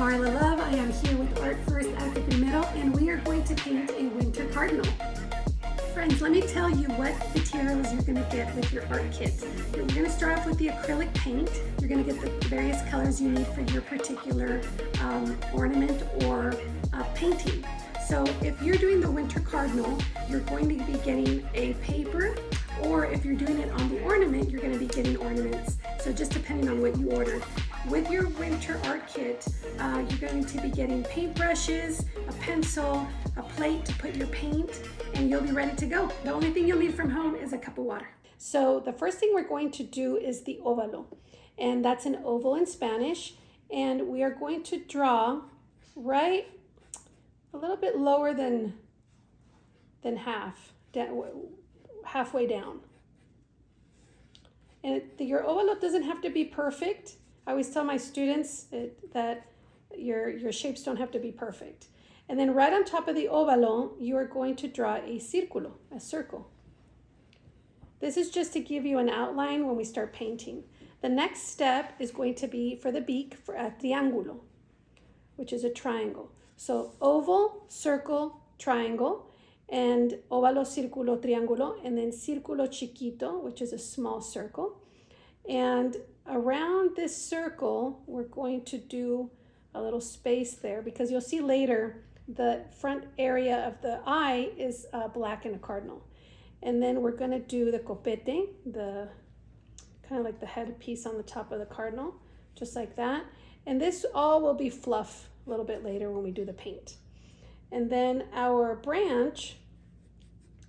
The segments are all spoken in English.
Marla Love. I am here with Art First Active Middle, and we are going to paint a winter cardinal. Friends, let me tell you what materials you're going to get with your art kit. You're going to start off with the acrylic paint. You're going to get the various colors you need for your particular ornament or painting. So if you're doing the winter cardinal, you're going to be getting a paper, or if you're doing it on the ornament, you're going to be getting ornaments. So just depending on what you order. With your winter art kit, you're going to be getting paintbrushes, a pencil, a plate to put your paint, and you'll be ready to go. The only thing you'll need from home is a cup of water. So the first thing we're going to do is the ovalo, and that's an oval in Spanish, and we are going to draw right a little bit lower than halfway down. And your ovalo doesn't have to be perfect. I always tell my students that your shapes don't have to be perfect. And then right on top of the ovalo, you are going to draw a círculo, a circle. This is just to give you an outline when we start painting. The next step is going to be for the beak for a triángulo, which is a triangle. So oval, circle, triangle, and ovalo, círculo, triángulo, and then círculo chiquito, which is a small circle. And around this circle, we're going to do a little space there, because you'll see later the front area of the eye is black in a cardinal. And then we're going to do the copete, the kind of like the headpiece on the top of the cardinal, just like that. And this all will be fluff a little bit later when we do the paint. And then our branch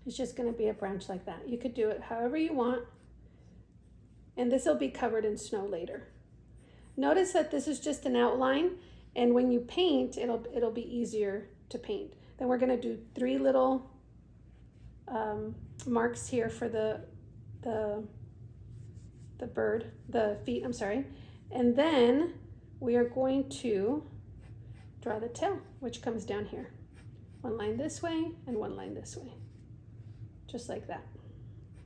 is just going to be a branch like that. You could do it however you want. And this will be covered in snow later. Notice that this is just an outline, and when you paint, it'll be easier to paint. Then we're going to do 3 little marks here for the bird, the feet, I'm sorry. And then we are going to draw the tail, which comes down here. 1 line this way and 1 line this way, just like that.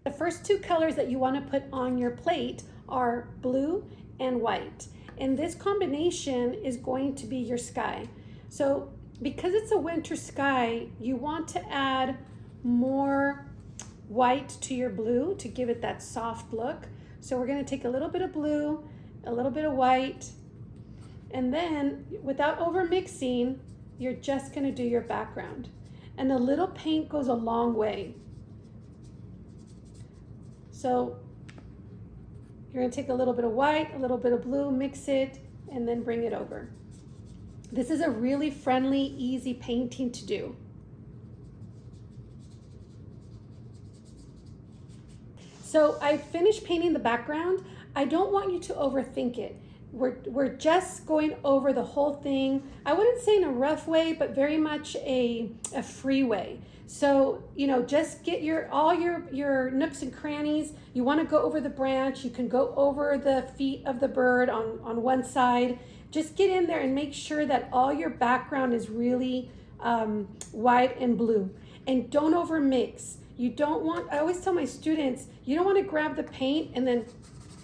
The first 2 colors that you want to put on your plate are blue and white. And this combination is going to be your sky. So because it's a winter sky, you want to add more white to your blue to give it that soft look. So we're going to take a little bit of blue, a little bit of white, and then without over mixing, you're just going to do your background. And a little paint goes a long way. So you're going to take a little bit of white, a little bit of blue, mix it, and then bring it over. This is a really friendly, easy painting to do. So I finished painting the background. I don't want you to overthink it. We're just going over the whole thing. I wouldn't say in a rough way, but very much a free way. So, just get all your nooks and crannies. You want to go over the branch. You can go over the feet of the bird on one side. Just get in there and make sure that all your background is really white and blue. And don't over mix. I always tell my students, you don't want to grab the paint and then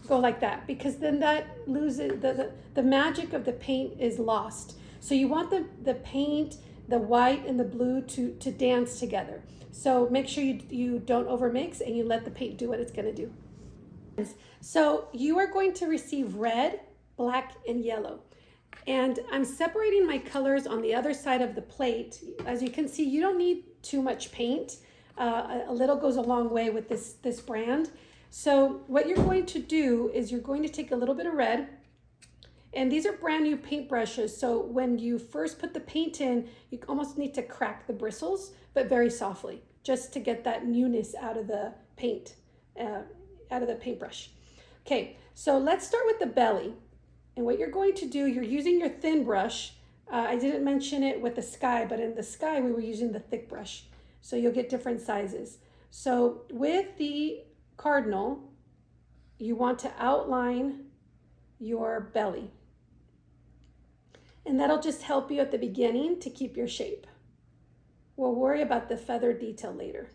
go like that, because then that loses the magic of the paint is lost. So you want the paint, the white and the blue to dance together. So make sure you don't overmix and you let the paint do what it's going to do. So you are going to receive red, black, and yellow. And I'm separating my colors on the other side of the plate. As you can see, you don't need too much paint. A little goes a long way with this brand. So what you're going to do is you're going to take a little bit of red, and these are brand new paint brushes. So when you first put the paint in, you almost need to crack the bristles, but very softly, just to get that newness out of the paint, out of the paintbrush. Okay, so let's start with the belly. And what you're going to do, you're using your thin brush. I didn't mention it with the sky, but in the sky, we were using the thick brush. So you'll get different sizes. So with the cardinal, you want to outline your belly. And that'll just help you at the beginning to keep your shape. We'll worry about the feather detail later.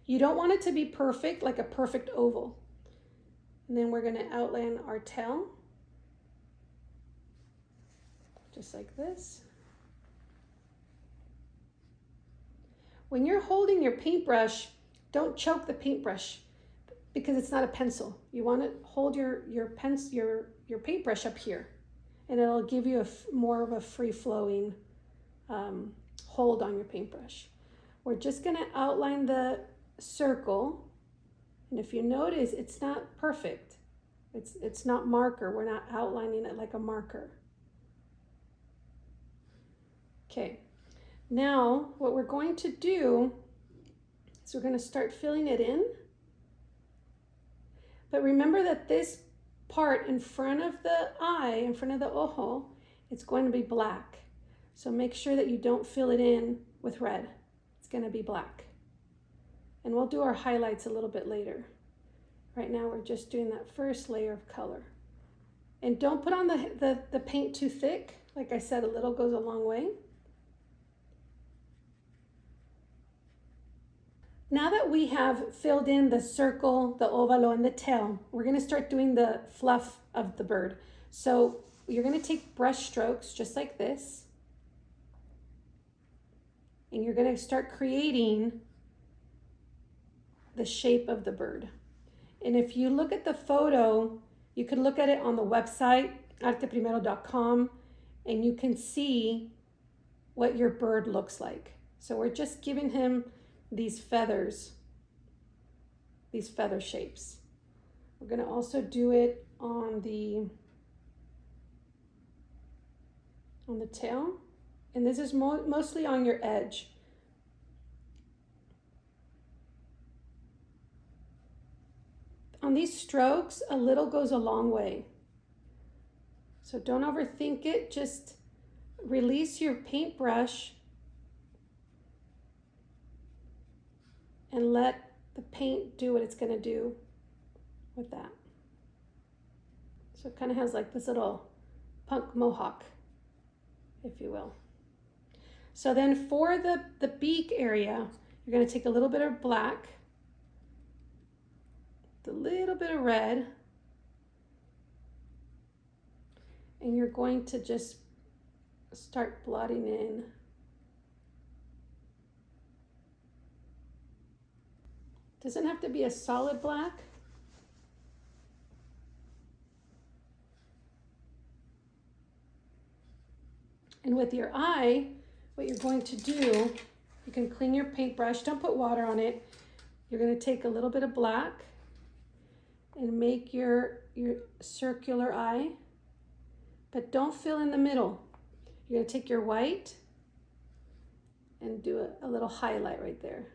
You don't want it to be perfect, like a perfect oval. And then we're going to outline our tail, just like this. When you're holding your paintbrush, don't choke the paintbrush because it's not a pencil. You want to hold your paintbrush up here, and it'll give you more of a free-flowing hold on your paintbrush. We're just going to outline the circle, and if you notice, it's not perfect. It's not marker. We're not outlining it like a marker. Okay, now what we're going to do is we're going to start filling it in. But remember that this part in front of the eye, in front of the ojo, it's going to be black. So make sure that you don't fill it in with red. It's going to be black. And we'll do our highlights a little bit later. Right now we're just doing that first layer of color. And don't put on the paint too thick. Like I said, a little goes a long way. Now that we have filled in the circle, the ovalo, and the tail, we're going to start doing the fluff of the bird. So you're going to take brush strokes just like this, and you're going to start creating the shape of the bird. And if you look at the photo, you can look at it on the website, arteprimero.com, and you can see what your bird looks like. So we're just giving him these feathers, these feather shapes. We're going to also do it on the tail, and this is mostly on your edge. On these strokes, a little goes a long way. So don't overthink it, just release your paintbrush and let the paint do what it's going to do with that. So it kind of has like this little punk mohawk, if you will. So then for the beak area, you're going to take a little bit of black, a little bit of red, and you're going to just start blotting in. Doesn't have to be a solid black. And with your eye, what you're going to do, you can clean your paintbrush, don't put water on it. You're going to take a little bit of black and make your circular eye, but don't fill in the middle. You're going to take your white and do a little highlight right there.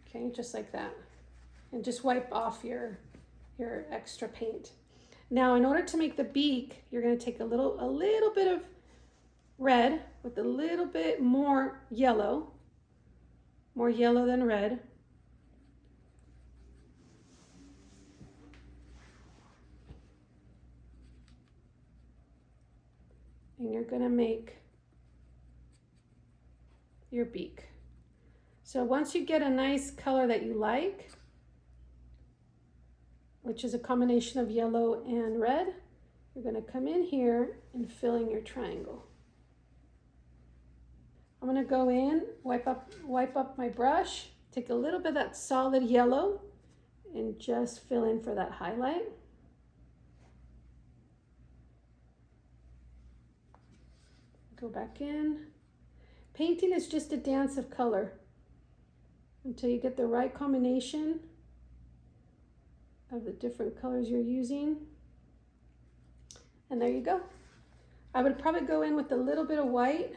Okay, just like that. And just wipe off your extra paint. Now, in order to make the beak, you're going to take a little bit of red with a little bit more yellow than red. And you're going to make your beak. So once you get a nice color that you like, which is a combination of yellow and red, you're going to come in here and fill in your triangle. I'm going to go in, wipe up my brush, take a little bit of that solid yellow and just fill in for that highlight. Go back in. Painting is just a dance of color until you get the right combination of the different colors you're using. And there you go. I would probably go in with a little bit of white,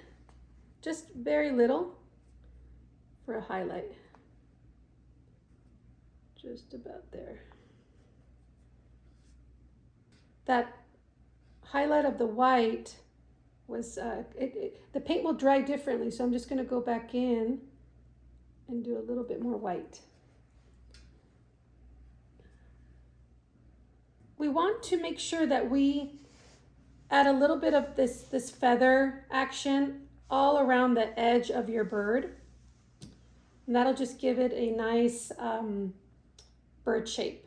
just very little, for a highlight. Just about there. That highlight of the white was, the paint will dry differently, so I'm just going to go back in and do a little bit more white. We want to make sure that we add a little bit of this feather action all around the edge of your bird. And that'll just give it a nice bird shape.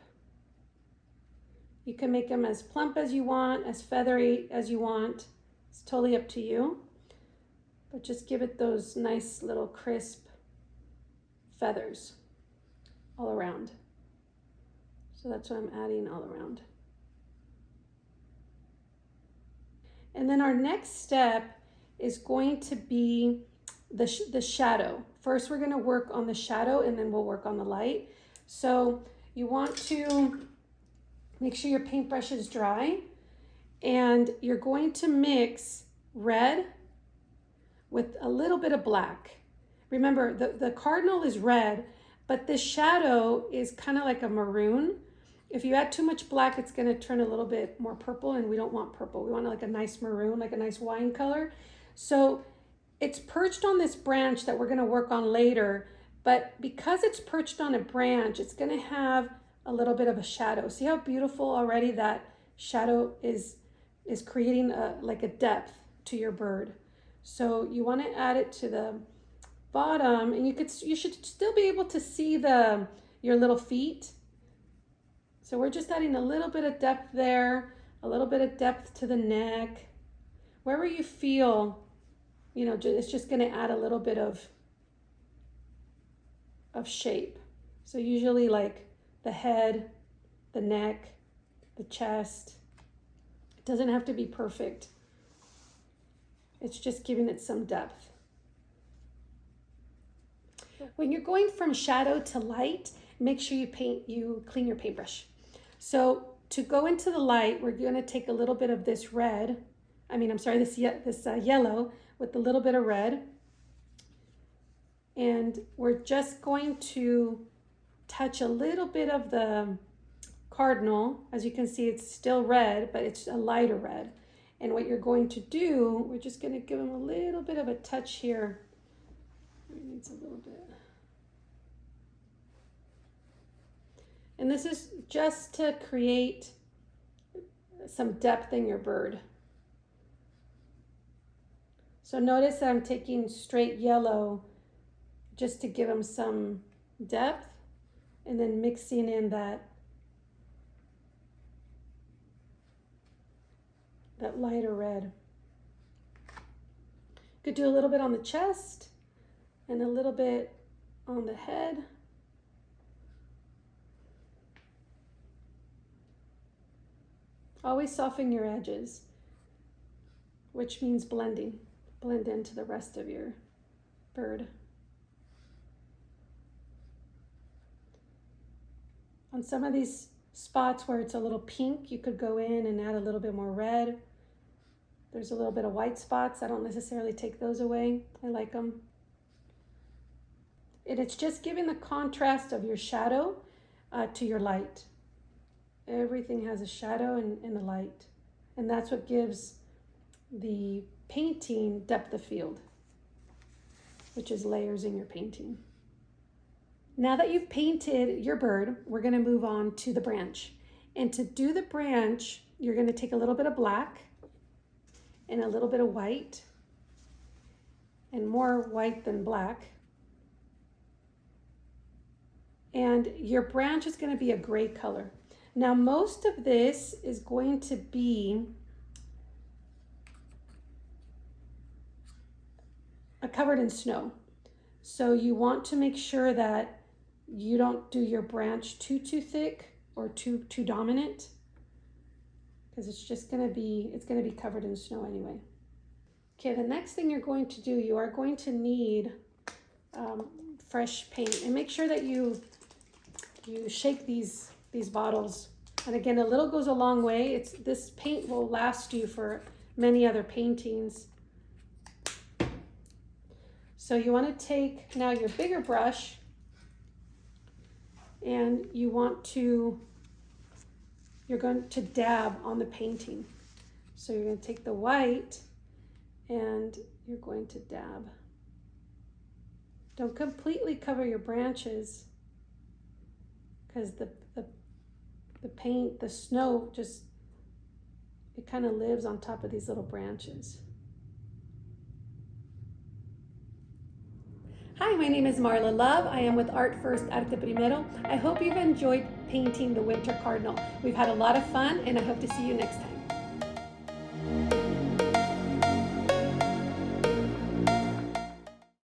You can make them as plump as you want, as feathery as you want. It's totally up to you. But just give it those nice little crisp feathers all around. So that's what I'm adding all around. And then our next step is going to be the shadow. First, we're going to work on the shadow and then we'll work on the light. So you want to make sure your paintbrush is dry, and you're going to mix red with a little bit of black. Remember, the Cardinal is red, but this shadow is kind of like a maroon. If you add too much black, it's going to turn a little bit more purple, and we don't want purple. We want like a nice maroon, like a nice wine color. So it's perched on this branch that we're going to work on later, but because it's perched on a branch, it's going to have a little bit of a shadow. See how beautiful already that shadow is creating like a depth to your bird. So you want to add it to the bottom, and you should still be able to see your little feet. So we're just adding a little bit of depth there, a little bit of depth to the neck. Wherever you feel, it's just going to add a little bit of shape. So usually like the head, the neck, the chest. It doesn't have to be perfect. It's just giving it some depth. When you're going from shadow to light, make sure you clean your paintbrush. So to go into the light, we're going to take a little bit of this this yellow with a little bit of red. And we're just going to touch a little bit of the Cardinal. As you can see, it's still red, but it's a lighter red. And what you're going to do, we're just going to give him a little bit of a touch here. It needs a little bit. And this is just to create some depth in your bird. So notice that I'm taking straight yellow just to give him some depth, and then mixing in that lighter red. Could do a little bit on the chest and a little bit on the head. Always soften your edges, which means blending. Blend into the rest of your bird. On some of these spots where it's a little pink, you could go in and add a little bit more red. There's a little bit of white spots. I don't necessarily take those away. I like them. And it's just giving the contrast of your shadow to your light. Everything has a shadow and the light. And that's what gives the painting depth of field, which is layers in your painting. Now that you've painted your bird, we're going to move on to the branch. And to do the branch, you're going to take a little bit of black and a little bit of white, and more white than black. And your branch is going to be a gray color. Now, most of this is going to be covered in snow. So you want to make sure that you don't do your branch too thick or too dominant, because it's going to be covered in snow anyway. Okay, the next thing you're going to do, you are going to need fresh paint, and make sure that you shake these bottles. And again, a little goes a long way. This paint will last you for many other paintings. So you want to take now your bigger brush, and you're going to dab on the painting. So you're going to take the white and you're going to dab. Don't completely cover your branches, because the paint, the snow, it kind of lives on top of these little branches. Hi, my name is Marla Love. I am with Art First Arte Primero. I hope you've enjoyed painting the winter cardinal. We've had a lot of fun, and I hope to see you next time.